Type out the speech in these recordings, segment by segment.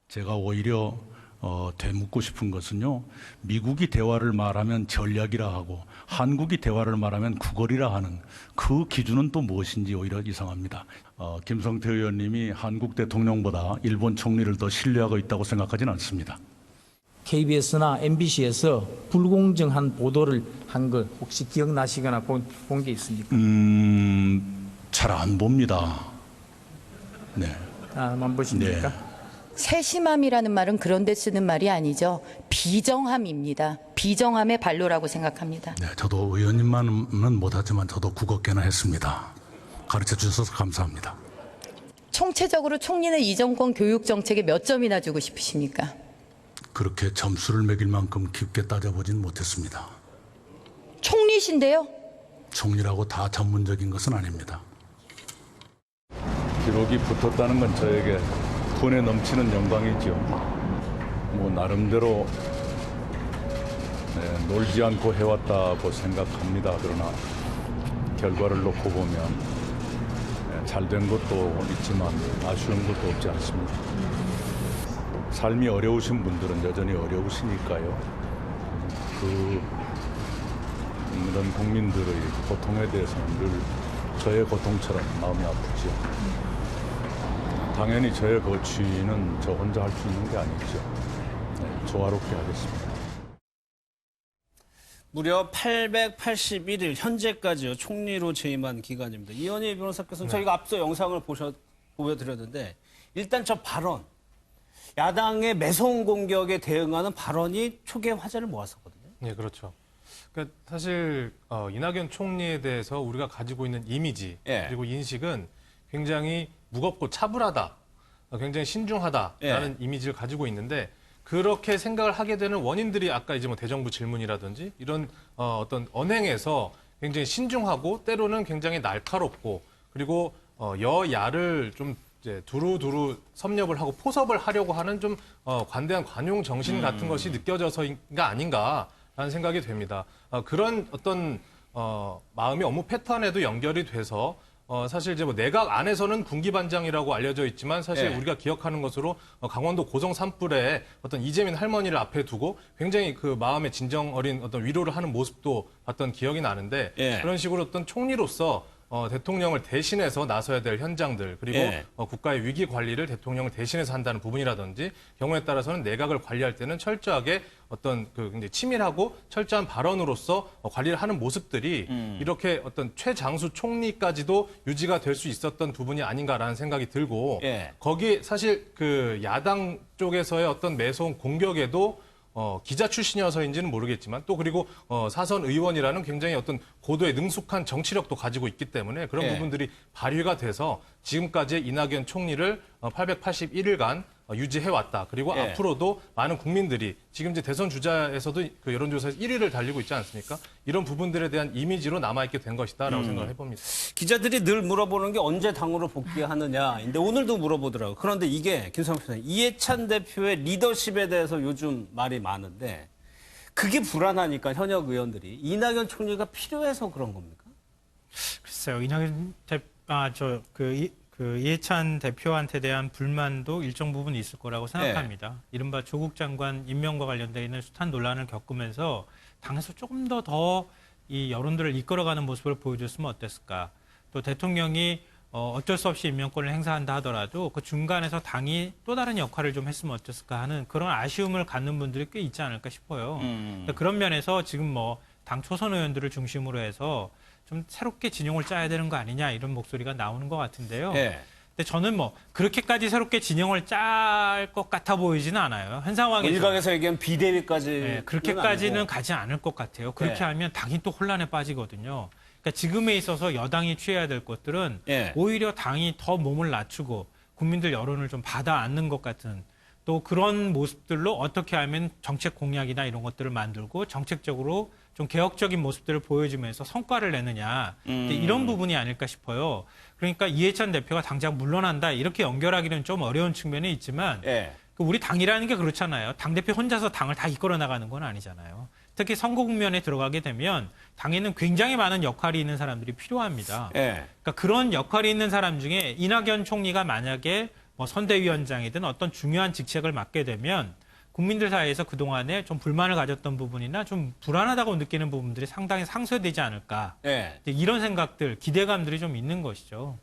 제가 오히려 되묻고 싶은 것은요. 미국이 대화를 말하면 전략이라 하고 한국이 대화를 말하면 구걸이라 하는 그 기준은 또 무엇인지 오히려 이상합니다. 김성태 의원님이 한국 대통령보다 일본 총리를 더 신뢰하고 있다고 생각하지는 않습니다. KBS나 MBC에서 불공정한 보도를 한 걸 혹시 기억나시거나 본 게 있습니까? 잘 안 봅니다. 네. 안 보십니까? 네. 세심함이라는 말은 그런데 쓰는 말이 아니죠. 비정함입니다. 비정함의 발로라고 생각합니다. 네, 저도 의원님만은 못하지만 저도 국어깨나 했습니다. 가르쳐 주셔서 감사합니다. 총체적으로 총리는 이 정권 교육 정책에 몇 점이나 주고 싶으십니까? 그렇게 점수를 매길 만큼 깊게 따져보진 못했습니다. 총리신데요? 총리라고 다 전문적인 것은 아닙니다. 기록이 붙었다는 건 저에게 분에 넘치는 영광이죠. 뭐 나름대로 놀지 않고 해왔다고 생각합니다. 그러나 결과를 놓고 보면 잘된 것도 있지만 아쉬운 것도 없지 않습니다. 삶이 어려우신 분들은 여전히 어려우시니까요. 이런 국민들의 고통에 대해서는 늘 저의 고통처럼 마음이 아프죠. 당연히 저의 거취는 저 혼자 할 수 있는 게 아니죠. 네, 조화롭게 하겠습니다. 무려 881일 현재까지요 총리로 재임한 기간입니다. 이현희 변호사께서는 저희가 앞서 영상을 보여드렸는데 일단 저 발언, 야당의 매서운 공격에 대응하는 발언이 초기에 화제를 모았었거든요. 네, 그렇죠. 그러니까 사실 이낙연 총리에 대해서 우리가 가지고 있는 이미지 그리고 인식은 굉장히 무겁고 차분하다, 굉장히 신중하다라는 이미지를 가지고 있는데 그렇게 생각을 하게 되는 원인들이 아까 이제 뭐 대정부 질문이라든지 이런 어떤 언행에서 굉장히 신중하고 때로는 굉장히 날카롭고 그리고 여야를 좀 이제 두루두루 섭렵을 하고 포섭을 하려고 하는 좀 관대한 관용 정신 같은 것이 느껴져서가 아닌가라는 생각이 됩니다. 그런 어떤 마음이 업무 패턴에도 연결이 돼서 사실 이제 뭐 내각 안에서는 군기반장이라고 알려져 있지만 사실 우리가 기억하는 것으로 강원도 고성 산불에 어떤 이재민 할머니를 앞에 두고 굉장히 그 마음의 진정 어린 어떤 위로를 하는 모습도 봤던 기억이 나는데 그런 식으로 어떤 총리로서 대통령을 대신해서 나서야 될 현장들 그리고 국가의 위기 관리를 대통령을 대신해서 한다는 부분이라든지 경우에 따라서는 내각을 관리할 때는 철저하게 어떤 그 굉장히 치밀하고 철저한 발언으로서 관리를 하는 모습들이 이렇게 어떤 최장수 총리까지도 유지가 될 수 있었던 부분이 아닌가라는 생각이 들고 거기 사실 그 야당 쪽에서의 어떤 매서운 공격에도 기자 출신이어서인지는 모르겠지만 또 그리고 사선 의원이라는 굉장히 어떤 고도의 능숙한 정치력도 가지고 있기 때문에 그런 부분들이 발휘가 돼서 지금까지 이낙연 총리를 881일간 유지해왔다. 그리고 앞으로도 많은 국민들이 지금 이제 대선 주자에서도 그 여론조사에서 1위를 달리고 있지 않습니까? 이런 부분들에 대한 이미지로 남아있게 된 것이다라고 생각을 해봅니다. 기자들이 늘 물어보는 게 언제 당으로 복귀하느냐인데 오늘도 물어보더라고요. 그런데 이게 김성태 선생님, 이해찬 대표의 리더십에 대해서 요즘 말이 많은데 그게 불안하니까 현역 의원들이 이낙연 총리가 필요해서 그런 겁니까? 글쎄요. 이낙연 이해찬 대표한테 대한 불만도 일정 부분 있을 거라고 생각합니다. 이른바 조국 장관 임명과 관련되어 있는 숱한 논란을 겪으면서 당에서 조금 더 이 여론들을 이끌어가는 모습을 보여줬으면 어땠을까. 또 대통령이 어쩔 수 없이 임명권을 행사한다 하더라도 그 중간에서 당이 또 다른 역할을 좀 했으면 어땠을까 하는 그런 아쉬움을 갖는 분들이 꽤 있지 않을까 싶어요. 그런 면에서 지금 뭐 당 초선 의원들을 중심으로 해서 좀 새롭게 진영을 짜야 되는 거 아니냐 이런 목소리가 나오는 것 같은데요. 근데 저는 뭐 그렇게까지 새롭게 진영을 짤 것 같아 보이지는 않아요. 현 상황에서 일각에서 얘기하면 비대위까지 그렇게까지는 가지 않을 것 같아요. 그렇게 하면 당이 또 혼란에 빠지거든요. 그러니까 지금에 있어서 여당이 취해야 될 것들은 오히려 당이 더 몸을 낮추고 국민들 여론을 좀 받아 안는 것 같은 또 그런 모습들로 어떻게 하면 정책 공약이나 이런 것들을 만들고 정책적으로 좀 개혁적인 모습들을 보여주면서 성과를 내느냐 이런 부분이 아닐까 싶어요. 그러니까 이해찬 대표가 당장 물러난다 이렇게 연결하기는 좀 어려운 측면이 있지만 우리 당이라는 게 그렇잖아요. 당대표 혼자서 당을 다 이끌어 나가는 건 아니잖아요. 특히 선거 국면에 들어가게 되면 당에는 굉장히 많은 역할이 있는 사람들이 필요합니다. 그러니까 그런 역할이 있는 사람 중에 이낙연 총리가 만약에 뭐 선대위원장이든 어떤 중요한 직책을 맡게 되면 국민들 사이에서 그동안에 좀 불만을 가졌던 부분이나 좀 불안하다고 느끼는 부분들이 상당히 상쇄되지 않을까. 예. 이런 생각들, 기대감들이 좀 있는 것이죠.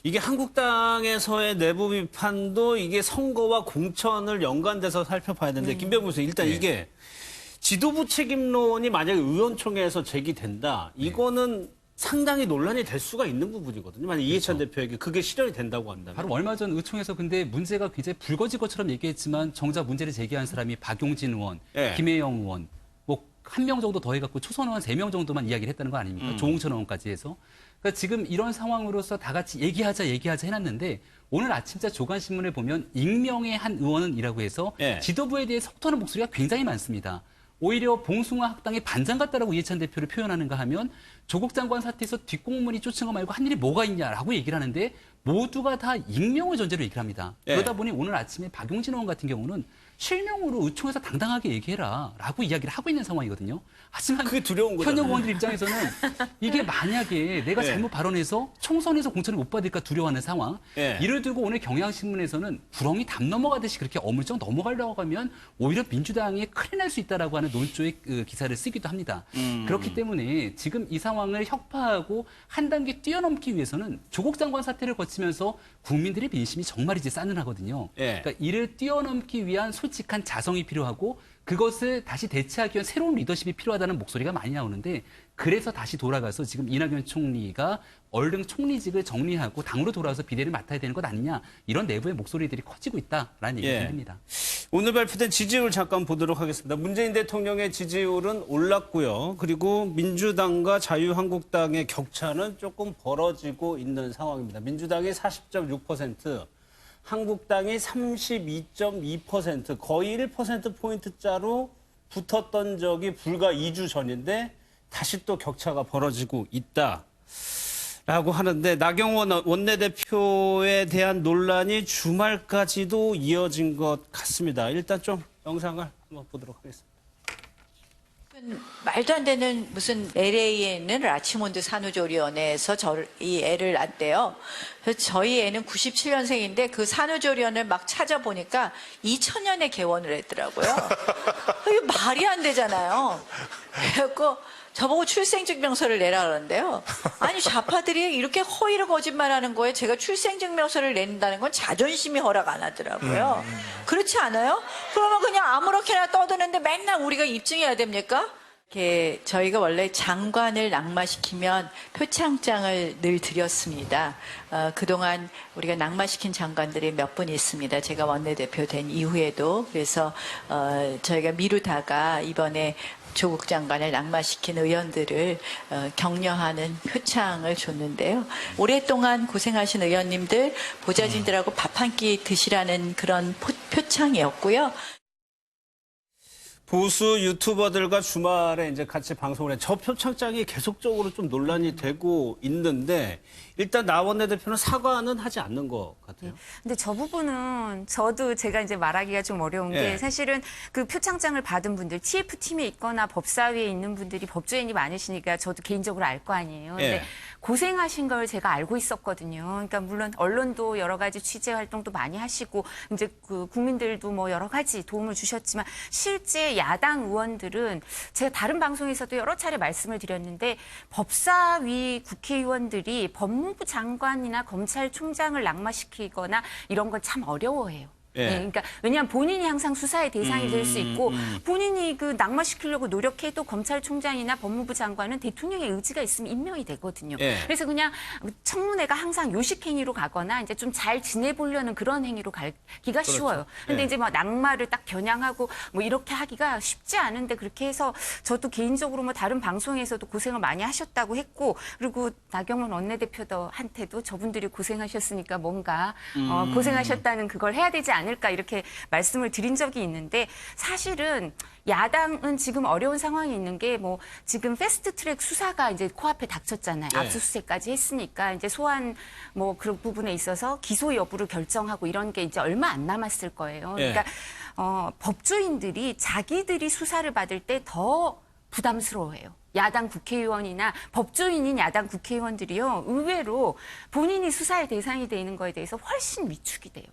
이게 한국당에서의 내부 비판도 이게 선거와 공천을 연관돼서 살펴봐야 되는데 김병무 교수님 일단 이게 지도부 책임론이 만약에 의원총회에서 제기된다. 이거는 상당히 논란이 될 수가 있는 부분이거든요. 만약 이해찬 대표에게 그게 실현이 된다고 한다면. 바로 얼마 전 의총에서 근데 문제가 굉장히 불거질 것처럼 얘기했지만 정작 문제를 제기한 사람이 박용진 의원, 예. 김혜영 의원, 뭐 한 명 정도 더 해갖고 초선 의원 3명 정도만 이야기를 했다는 거 아닙니까? 조홍천 의원까지 해서. 그러니까 지금 이런 상황으로서 다 같이 얘기하자 해놨는데 오늘 아침자 조간신문을 보면 익명의 한 의원이라고 해서 예. 지도부에 대해 성토하는 목소리가 굉장히 많습니다. 오히려 봉숭아 학당의 반장 같다라고 이해찬 대표를 표현하는가 하면 조국 장관 사태에서 뒷공문이 쫓은 거 말고 한 일이 뭐가 있냐라고 얘기를 하는데 모두가 다 익명을 전제로 얘기를 합니다. 예. 그러다 보니 오늘 아침에 박용진 의원 같은 경우는 실명으로 의총에서 당당하게 얘기해라라고 이야기를 하고 있는 상황이거든요. 하지만 그게 두려운 거잖아요. 현역 의원들 입장에서는 이게 만약에 내가 예. 잘못 발언해서 총선에서 공천을 못 받을까 두려워하는 상황. 예. 이를 두고 오늘 경향신문에서는 구렁이 담 넘어가듯이 그렇게 어물쩍 넘어가려고 하면 오히려 민주당이 큰일 날 수 있다라고 하는 논조의 기사를 쓰기도 합니다. 그렇기 때문에 지금 이 상황을 혁파하고 한 단계 뛰어넘기 위해서는 조국 장관 사태를 거치면서 국민들의 민심이 정말이지 싸늘하거든요. 예. 그러니까 이를 뛰어넘기 위한 솔직한 자성이 필요하고 그것을 다시 대체하기 위한 새로운 리더십이 필요하다는 목소리가 많이 나오는데 그래서 다시 돌아가서 지금 이낙연 총리가 얼른 총리직을 정리하고 당으로 돌아와서 비대를 맡아야 되는 것 아니냐 이런 내부의 목소리들이 커지고 있다라는 얘기가 예. 들립니다. 오늘 발표된 지지율 잠깐 보도록 하겠습니다. 문재인 대통령의 지지율은 올랐고요. 그리고 민주당과 자유한국당의 격차는 조금 벌어지고 있는 상황입니다. 민주당이 40.6%, 한국당이 32.2%, 거의 1%포인트짜로 붙었던 적이 불과 2주 전인데 다시 또 격차가 벌어지고 있다라고 하는데 나경원 원내대표에 대한 논란이 주말까지도 이어진 것 같습니다. 일단 좀 영상을 한번 보도록 하겠습니다. 말도 안 되는 무슨 LA에 있는 라치몬드 산후조리원에서 이 애를 낳았대요. 그래서 저희 애는 97년생인데 그 산후조리원을 막 찾아보니까 2000년에 개원을 했더라고요. 이거 말이 안 되잖아요. 그래갖고 저보고 출생증명서를 내라 그러는데요. 아니 좌파들이 이렇게 허위로 거짓말하는 거에 제가 출생증명서를 낸다는 건 자존심이 허락 안 하더라고요. 그렇지 않아요? 그러면 그냥 아무렇게나 떠드는데 맨날 우리가 입증해야 됩니까? 이렇게 저희가 원래 장관을 낙마시키면 표창장을 늘 드렸습니다. 그동안 우리가 낙마시킨 장관들이 몇 분 있습니다. 제가 원내대표 된 이후에도. 그래서 저희가 미루다가 이번에 조국 장관을 낙마시킨 의원들을 격려하는 표창을 줬는데요. 오랫동안 고생하신 의원님들, 보좌진들하고 밥 한 끼 드시라는 그런 표창이었고요. 보수 유튜버들과 주말에 이제 같이 방송을 해. 저 표창장이 계속적으로 좀 논란이 되고 있는데 일단 나 원내대표는 사과는 하지 않는 것 같아요. 근데 저 부분은 저도 제가 이제 말하기가 좀 어려운 게 예. 사실은 그 표창장을 받은 분들, TF팀에 있거나 법사위에 있는 분들이 법조인이 많으시니까 저도 개인적으로 알 거 아니에요. 근데 예. 고생하신 걸 제가 알고 있었거든요. 그러니까 물론 언론도 여러 가지 취재 활동도 많이 하시고 이제 그 국민들도 뭐 여러 가지 도움을 주셨지만 실제 야당 의원들은 제가 다른 방송에서도 여러 차례 말씀을 드렸는데 법사위 국회의원들이 법무부 장관이나 검찰총장을 낙마시키거나 이런 건 참 어려워해요. 예. 네, 그러니까 왜냐하면 본인이 항상 수사의 대상이 될 수 있고 본인이 그 낙마시키려고 노력해도 검찰총장이나 법무부 장관은 대통령의 의지가 있으면 임명이 되거든요. 예. 그래서 그냥 청문회가 항상 요식행위로 가거나 이제 좀 잘 지내보려는 그런 행위로 가기가 쉬워요. 근데 예. 이제 뭐 낙마를 딱 겨냥하고 뭐 이렇게 하기가 쉽지 않은데 그렇게 해서 저도 개인적으로 뭐 다른 방송에서도 고생을 많이 하셨다고 했고 그리고 나경원 원내대표한테도 저분들이 고생하셨으니까 뭔가 고생하셨다는 그걸 해야 되지 않을까 이렇게 말씀을 드린 적이 있는데 사실은 야당은 지금 어려운 상황이 있는 게 뭐 지금 패스트트랙 수사가 이제 코앞에 닥쳤잖아요. 네. 압수수색까지 했으니까 이제 소환 뭐 그런 부분에 있어서 기소 여부를 결정하고 이런 게 이제 얼마 안 남았을 거예요. 네. 그러니까 법조인들이 자기들이 수사를 받을 때 더 부담스러워해요. 야당 국회의원이나 법조인인 야당 국회의원들이요. 의외로 본인이 수사의 대상이 되는 거에 대해서 훨씬 위축이 돼요.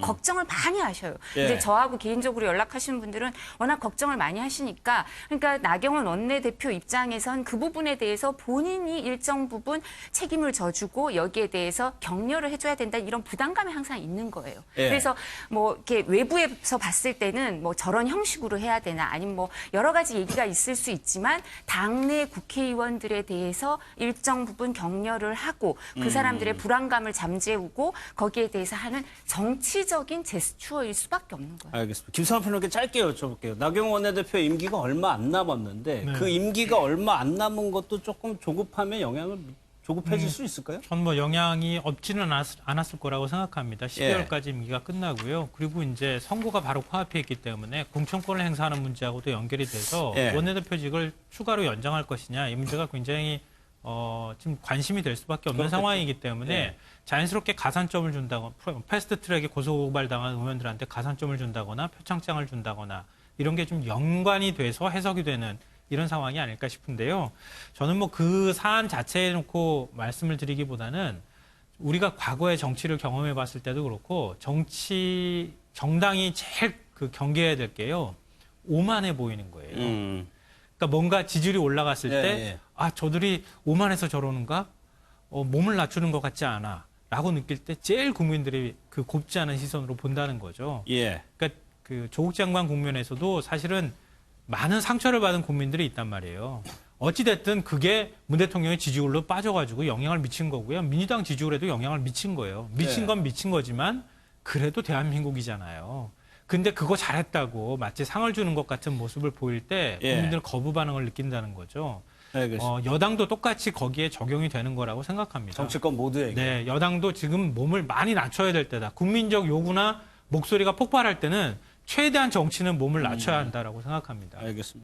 걱정을 많이 하셔요. 예. 근데 저하고 개인적으로 연락하시는 분들은 워낙 걱정을 많이 하시니까 그러니까 나경원 원내대표 입장에선 그 부분에 대해서 본인이 일정 부분 책임을 져주고 여기에 대해서 격려를 해줘야 된다 이런 부담감이 항상 있는 거예요. 예. 그래서 뭐 이렇게 외부에서 봤을 때는 뭐 저런 형식으로 해야 되나 아니면 뭐 여러 가지 얘기가 있을 수 있지만 당내 국회의원들에 대해서 일정 부분 격려를 하고 그 사람들의 불안감을 잠재우고 거기에 대해서 하는 정치적인 제스처일 수밖에 없는 거예요. 알겠습니다. 김성환 평론가께 짧게 여쭤볼게요. 나경원 원내대표 임기가 얼마 안 남았는데 그 임기가 얼마 안 남은 것도 조금 조급해질 수 있을까요? 전 뭐 영향이 없지는 않았을 거라고 생각합니다. 12월까지 임기가 끝나고요. 그리고 이제 선거가 바로 코앞에 있기 때문에 공천권을 행사하는 문제하고도 연결이 돼서 원내대표직을 추가로 연장할 것이냐 이 문제가 굉장히 지금 관심이 될 수밖에 없는 상황이기 때문에 자연스럽게 가산점을 준다거나 패스트트랙에 고소고발당한 의원들한테 가산점을 준다거나 표창장을 준다거나 이런 게 좀 연관이 돼서 해석이 되는 이런 상황이 아닐까 싶은데요. 저는 뭐 그 사안 자체에 놓고 말씀을 드리기보다는 우리가 과거의 정치를 경험해 봤을 때도 그렇고 정당이 제일 그 경계해야 될 게요. 오만해 보이는 거예요. 그러니까 뭔가 지지율이 올라갔을 때 아, 저들이 오만해서 저러는가? 몸을 낮추는 것 같지 않아. 라고 느낄 때 제일 국민들이 그 곱지 않은 시선으로 본다는 거죠. 그러니까 그 조국 장관 국면에서도 사실은 많은 상처를 받은 국민들이 있단 말이에요. 어찌됐든 그게 문 대통령의 지지율로 빠져가지고 영향을 미친 거고요. 민주당 지지율에도 영향을 미친 거예요. 미친 건 미친 거지만 그래도 대한민국이잖아요. 근데 그거 잘했다고 마치 상을 주는 것 같은 모습을 보일 때 국민들은 거부 반응을 느낀다는 거죠. 여당도 똑같이 거기에 적용이 되는 거라고 생각합니다. 정치권 모두에게. 네, 여당도 지금 몸을 많이 낮춰야 될 때다. 국민적 요구나 목소리가 폭발할 때는 최대한 정치는 몸을 낮춰야 한다라고 생각합니다. 알겠습니다.